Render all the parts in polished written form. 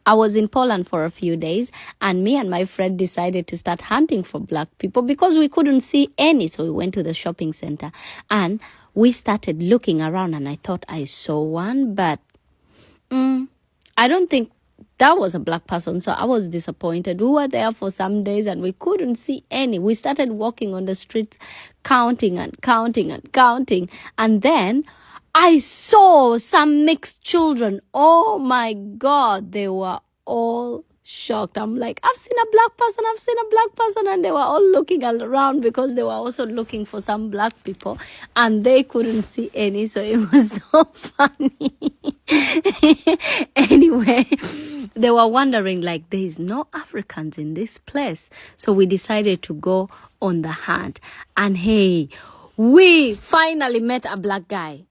I was in Poland for a few days, and me and my friend decided to start hunting for black people because we couldn't see any. So we went to the shopping center and we started looking around, and I thought I saw one, but I don't think that was a black person. So I was disappointed. We were there for some days and we couldn't see any. We started walking on the streets, counting and counting and counting. And then I saw some mixed children. Oh my God, they were all shocked. I'm like, I've seen a black person, I've seen a black person. And they were all looking around because they were also looking for some black people and they couldn't see any. So it was so funny. Anyway, they were wondering, like, there is no Africans in this place. So we decided to go on the hunt. And hey, we finally met a black guy.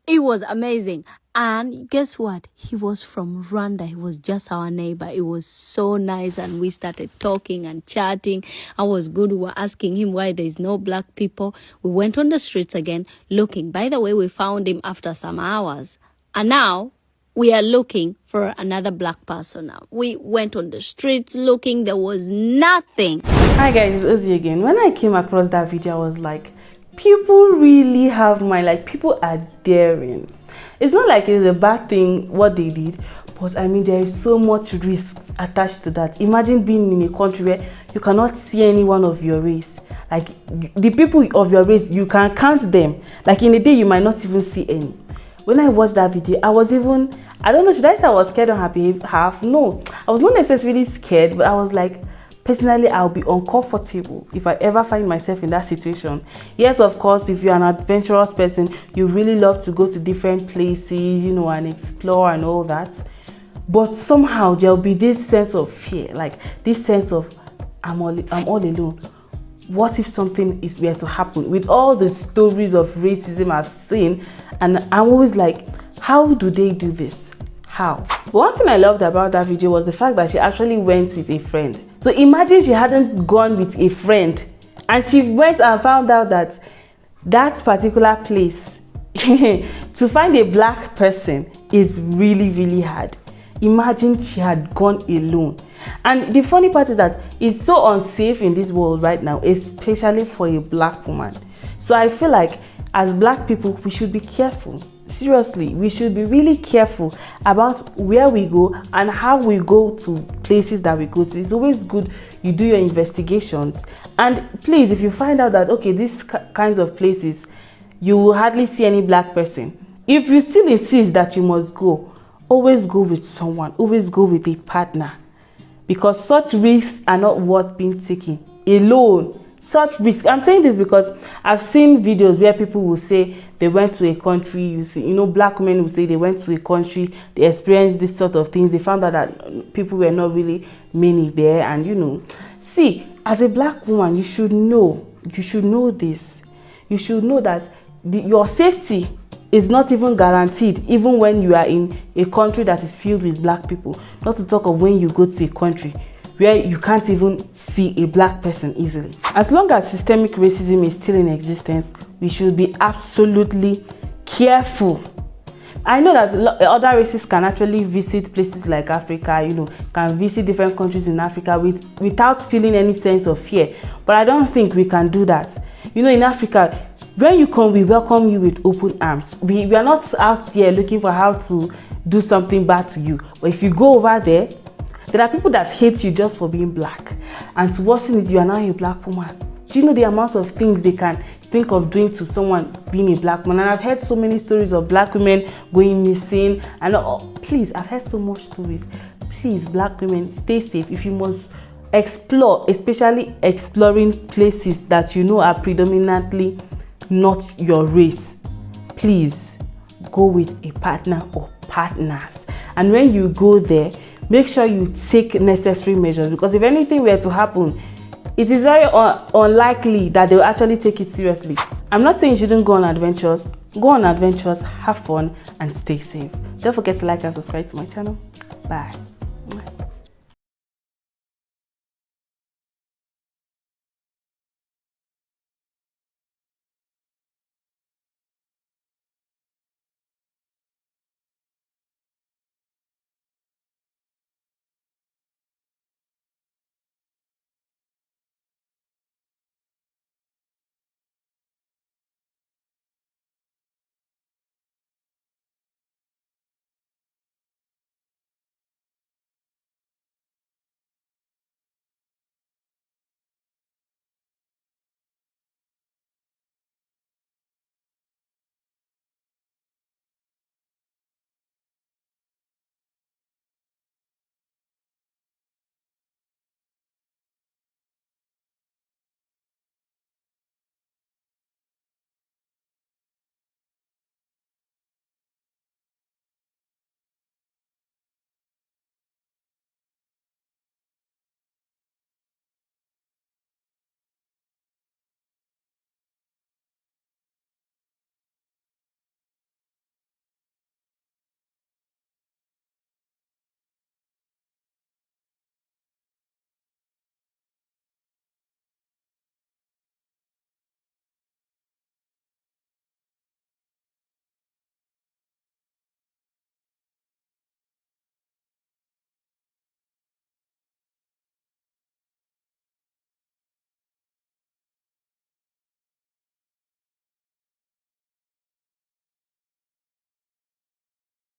It was amazing. And guess what? He was from Rwanda. He was just our neighbor. It was so nice. And we started talking and chatting. I was good. We were asking him why there is no black people. We went on the streets again looking. By the way, we found him after some hours. And now we are looking for another black person now. We went on the streets looking. There was nothing. Hi guys, it's Ozzy again. When I came across that video, I was like, people really have mind. Like, people are daring. It's not like it's a bad thing what they did, but I mean, there is so much risk attached to that. Imagine being in a country where you cannot see anyone of your race. Like, the people of your race, you can count them. Like, in a day, you might not even see any. When I watched that video, I was even, I don't know, should I say I was scared or happy half? No, I was not necessarily scared, but I was like, personally, I'll be uncomfortable if I ever find myself in that situation. Yes, of course, if you're an adventurous person, you really love to go to different places, you know, and explore and all that. But somehow there'll be this sense of fear, like this sense of I'm all alone. What if something is were to happen? With all the stories of racism I've seen, and I'm always like, how do they do this? How? But one thing I loved about that video was the fact that she actually went with a friend. So imagine she hadn't gone with a friend and she went and found out that that particular place to find a black person is really, really hard. Imagine she had gone alone. And the funny part is that it's so unsafe in this world right now, especially for a black woman. So I feel like as black people, we should be careful. Seriously, we should be really careful about where we go and how we go to places that we go to. It's always good you do your investigations. And please, if you find out that, okay, these kinds of places, you will hardly see any black person. If you still insist that you must go, always go with someone. Always go with a partner. Because such risks are not worth being taken alone. Such risk. I'm saying this because I've seen videos where people will say they went to a country. You see, you know, black women will say they went to a country, they experienced this sort of things. They found out that people were not really many there, and you know, see, as a black woman, you should know. You should know this. You should know that your safety is not even guaranteed, even when you are in a country that is filled with black people. Not to talk of when you go to a country where you can't even see a black person easily. As long as systemic racism is still in existence, we should be absolutely careful. I know that other races can actually visit places like Africa, you know, can visit different countries in Africa without feeling any sense of fear. But I don't think we can do that. You know, in Africa, when you come, we welcome you with open arms. We are not out there looking for how to do something bad to you. But if you go over there are people that hate you just for being black. And to worsen it, you are now a black woman. Do you know the amount of things they can think of doing to someone being a black woman? And I've heard so many stories of black women going missing. And please, I've heard so much stories. Please, black women, stay safe. If you must explore, especially exploring places that you know are predominantly not your race, please go with a partner or partners. And when you go there, make sure you take necessary measures, because if anything were to happen, it is very unlikely that they will actually take it seriously. I'm not saying you shouldn't go on adventures. Go on adventures, have fun, and stay safe. Don't forget to like and subscribe to my channel. Bye.